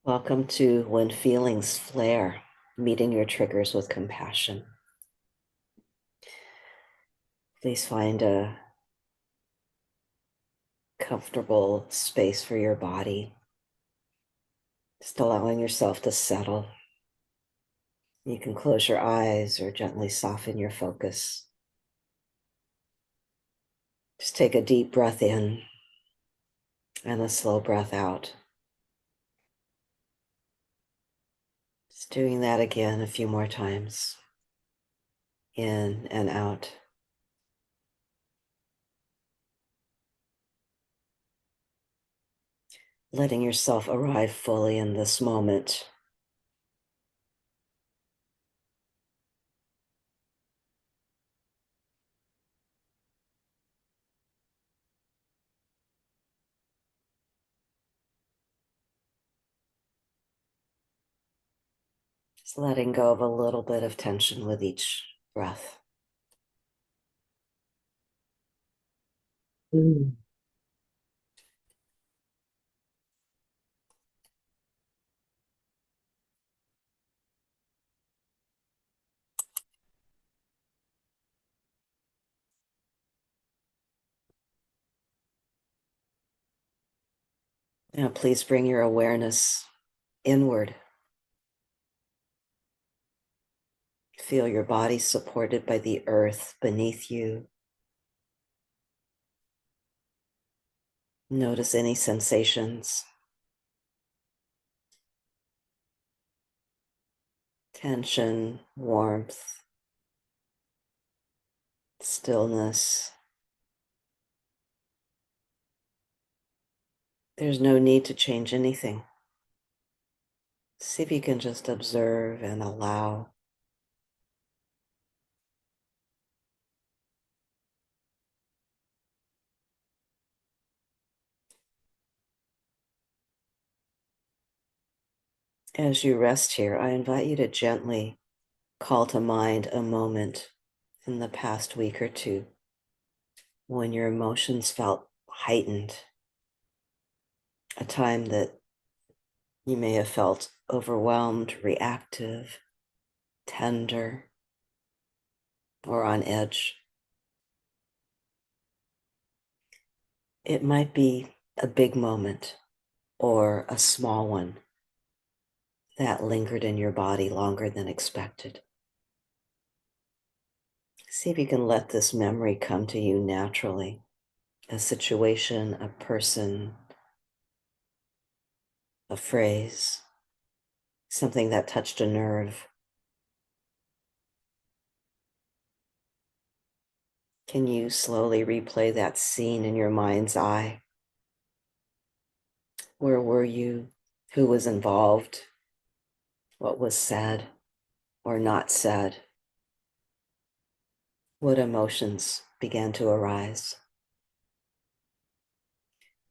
Welcome to When Feelings Flare, meeting your triggers with compassion. Please find a comfortable space for your body, just allowing yourself to settle. You can close your eyes or gently soften your focus. Just take a deep breath in and a slow breath out. Just doing that again a few more times, in and out. Letting yourself arrive fully in this moment. Just letting go of a little bit of tension with each breath. Mm. Now, please bring your awareness inward. Feel your body supported by the earth beneath you. Notice any sensations, tension, warmth, stillness. There's no need to change anything. See if you can just observe and allow. As you rest here, I invite you to gently call to mind a moment in the past week or two when your emotions felt heightened, a time that you may have felt overwhelmed, reactive, tender, or on edge. It might be a big moment or a small one that lingered in your body longer than expected. See if you can let this memory come to you naturally. A situation, a person, a phrase, something that touched a nerve. Can you slowly replay that scene in your mind's eye? Where were you? Who was involved? What was said or not said? What emotions began to arise?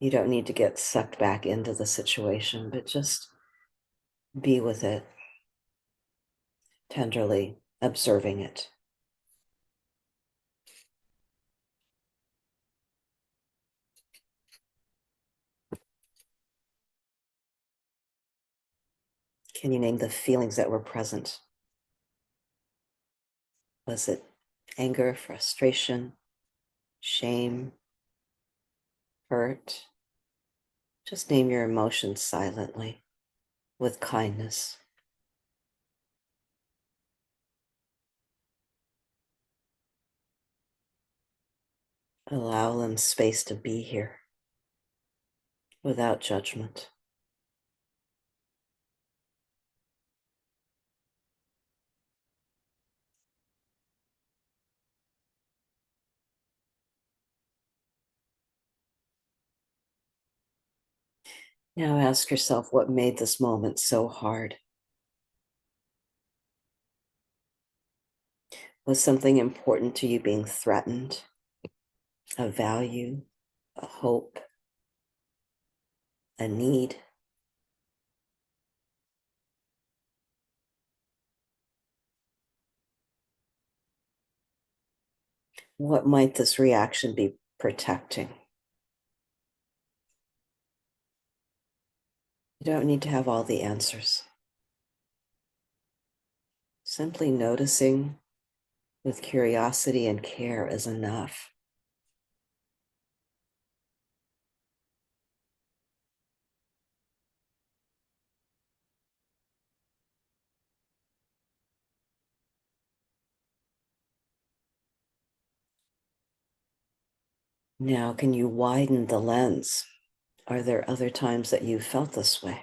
You don't need to get sucked back into the situation, but just be with it, tenderly observing it. Can you name the feelings that were present? Was it anger, frustration, shame, hurt? Just name your emotions silently with kindness. Allow them space to be here without judgment. Now ask yourself what made this moment so hard. Was something important to you being threatened? A value, a hope, a need? What might this reaction be protecting? You don't need to have all the answers. Simply noticing with curiosity and care is enough. Now, can you widen the lens? Are there other times that you felt this way?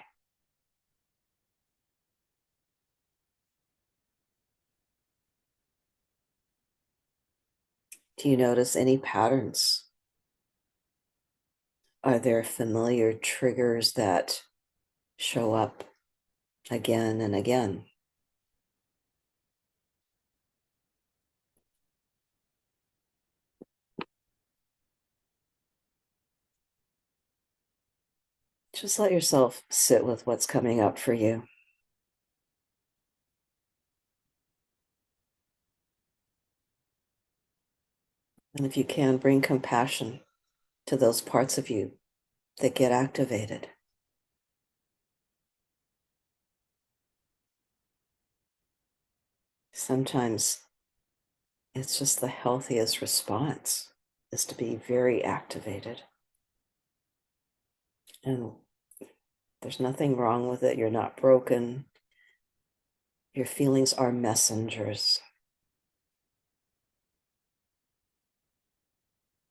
Do you notice any patterns? Are there familiar triggers that show up again and again? Just let yourself sit with what's coming up for you. And if you can, bring compassion to those parts of you that get activated. Sometimes it's just the healthiest response is to be very activated. And there's nothing wrong with it. You're not broken. Your feelings are messengers.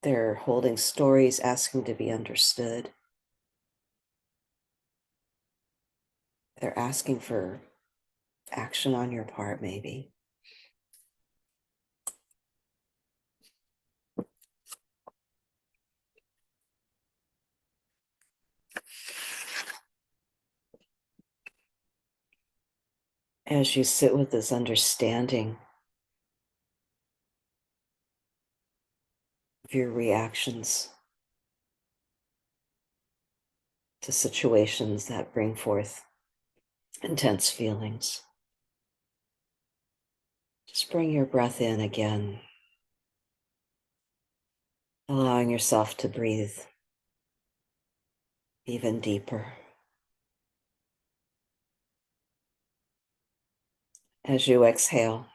They're holding stories, asking to be understood. They're asking for action on your part, maybe. As you sit with this understanding of your reactions to situations that bring forth intense feelings, just bring your breath in again, allowing yourself to breathe even deeper. As you exhale,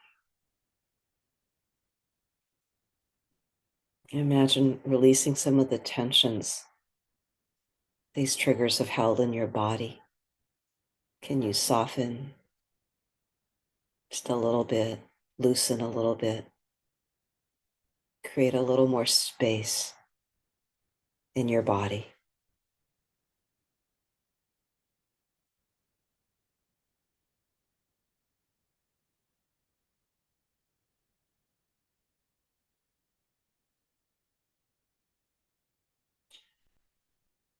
imagine releasing some of the tensions these triggers have held in your body. Can you soften just a little bit, loosen a little bit, create a little more space in your body?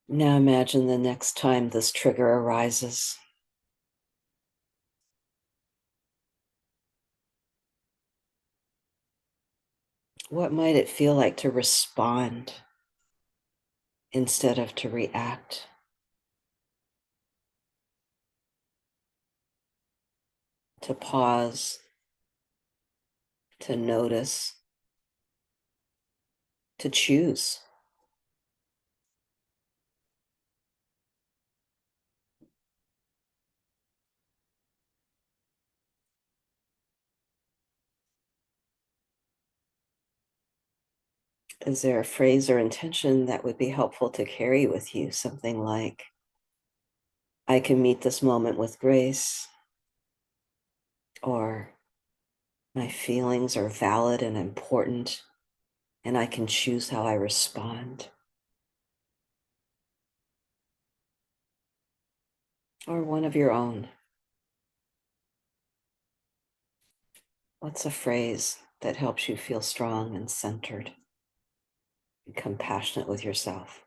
Now imagine the next time this trigger arises. What might it feel like to respond instead of to react? To pause, to notice, to choose. Is there a phrase or intention that would be helpful to carry with you? Something like, I can meet this moment with grace, or my feelings are valid and important, and I can choose how I respond. Or one of your own. What's a phrase that helps you feel strong and centered and compassionate with yourself?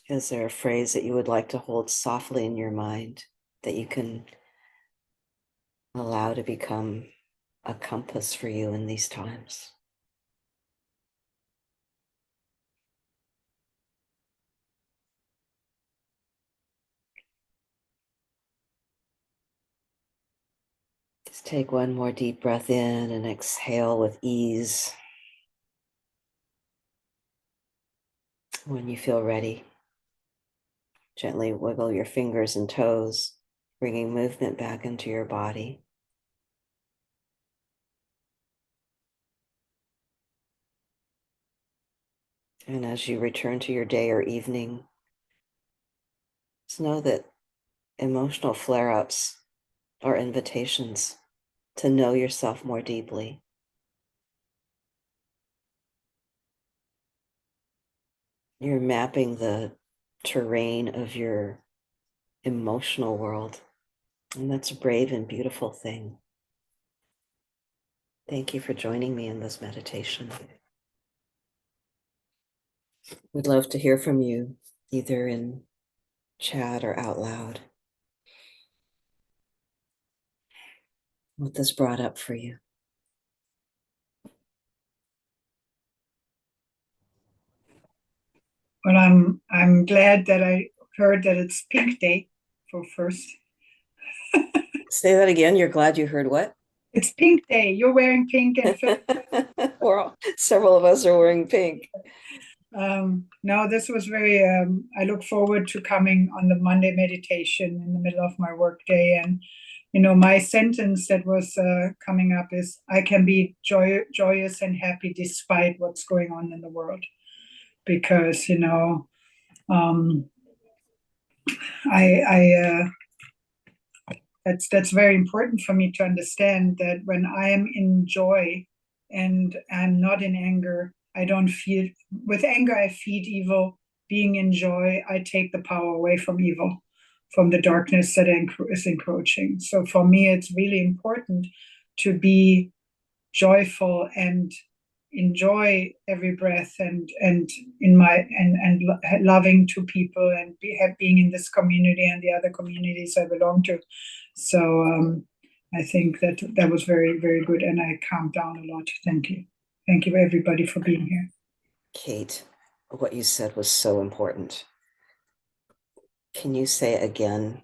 Is there a phrase that you would like to hold softly in your mind that you can allow to become a compass for you in these times? Just take one more deep breath in and exhale with ease. When you feel ready, gently wiggle your fingers and toes, bringing movement back into your body. And as you return to your day or evening, just know that emotional flare-ups are invitations to know yourself more deeply. You're mapping the terrain of your emotional world, and that's a brave and beautiful thing. Thank you for joining me in this meditation. We'd love to hear from you, either in chat or out loud. What this brought up for you. Well, I'm glad that I heard that it's Pink Day for first. Say that again. You're glad you heard what? It's Pink Day. You're wearing pink, and Several of us are wearing pink. no, this was very. I look forward to coming on the Monday meditation in the middle of my workday, and my sentence that was coming up is, "I can be joyous and happy despite what's going on in the world," because um, I that's very important for me to understand that when I am in joy and I'm not in anger, I don't feel with anger I feed evil. Being in joy, I take the power away from evil, from the darkness that is encroaching. So for me, it's really important to be joyful and enjoy every breath, and in my and loving to people, and being in this community and the other communities I belong to. So I think that was very, very good, and I calmed down a lot. Thank you everybody for being here. Kate, what you said was so important. Can you say again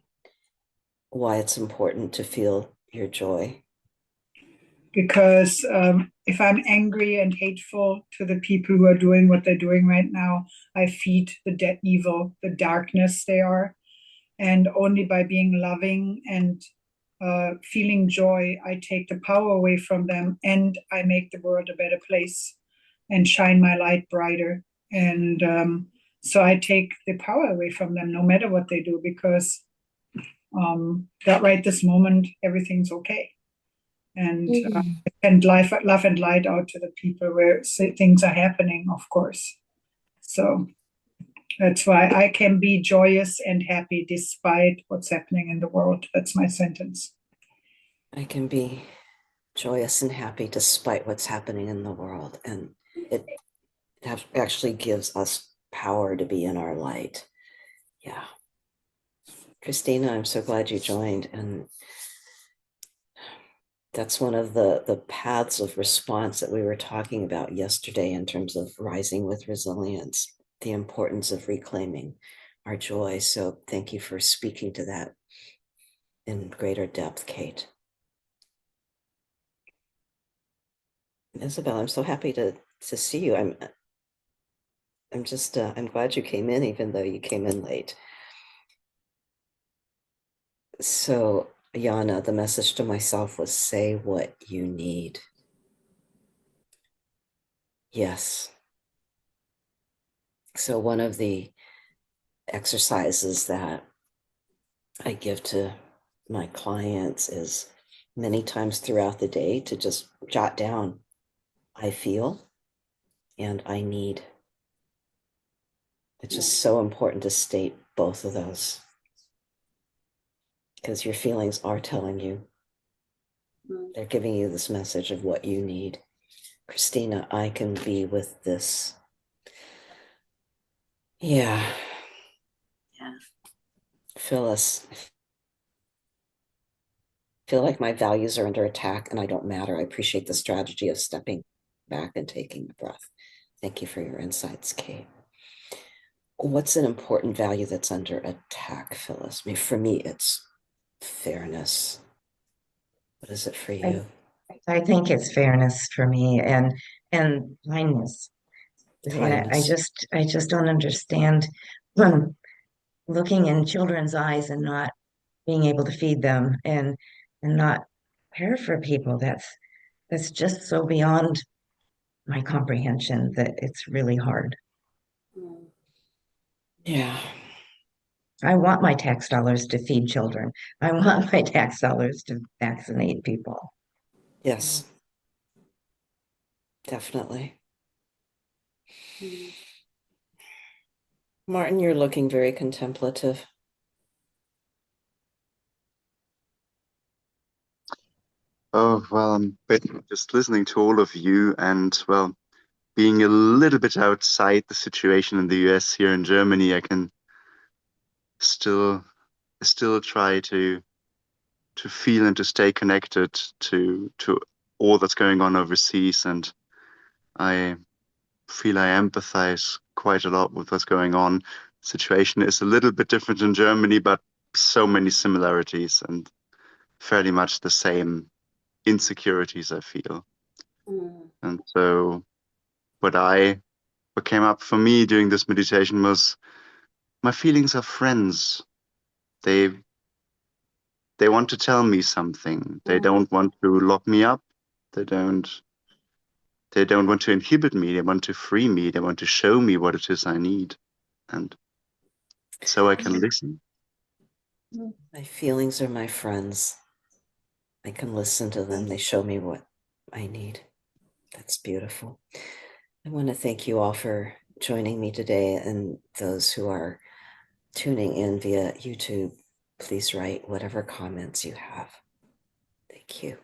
why it's important to feel your joy? Because if I'm angry and hateful to the people who are doing what they're doing right now, I feed the evil, the darkness they are. And only by being loving and feeling joy, I take the power away from them, and I make the world a better place and shine my light brighter. And so I take the power away from them no matter what they do, because that right this moment, everything's okay. And love and light out to the people where things are happening, of course. So that's why I can be joyous and happy despite what's happening in the world. That's my sentence. I can be joyous and happy despite what's happening in the world. And it actually gives us power to be in our light. Yeah. Christina, I'm so glad you joined. And that's one of the paths of response that we were talking about yesterday in terms of rising with resilience, the importance of reclaiming our joy. So thank you for speaking to that in greater depth, Kate. Isabel, I'm so happy to see you. I'm glad you came in, even though you came in late. So Yana, the message to myself was, say what you need. Yes. So one of the exercises that I give to my clients is many times throughout the day to just jot down, I feel and I need. It's just so important to state both of those, because your feelings are telling you, they're giving you this message of what you need. Christina, I can be with this. Yeah. Phyllis, I feel like my values are under attack and I don't matter. I appreciate the strategy of stepping back and taking a breath. Thank you for your insights, Kate. What's an important value that's under attack, Phyllis? I mean, for me, it's fairness. What is it for I, you? I think it's fairness for me and kindness. And Kindness. I just don't understand um, looking in children's eyes and not being able to feed them and not care for people. That's just so beyond my comprehension that it's really hard. Yeah. I want my tax dollars to feed children. I want my tax dollars to vaccinate people. Yes, definitely. Martin, you're looking very contemplative. Oh, well, I'm just listening to all of you and, well, being a little bit outside the situation in the US here in Germany, I can still still try to feel and to stay connected to all that's going on overseas. And I feel I empathize quite a lot with what's going on. Situation is a little bit different in Germany, but so many similarities and fairly much the same insecurities I feel. And so what I what came up for me during this meditation was my feelings of friends. They they want to tell me something. They don't want to lock me up. They don't they don't want to inhibit me. They want to free me. They want to show me what it is I need. And so I can listen. My feelings are my friends. I can listen to them. They show me what I need. That's beautiful. I want to thank you all for joining me today, and those who are tuning in via YouTube. Please write whatever comments you have. Thank you.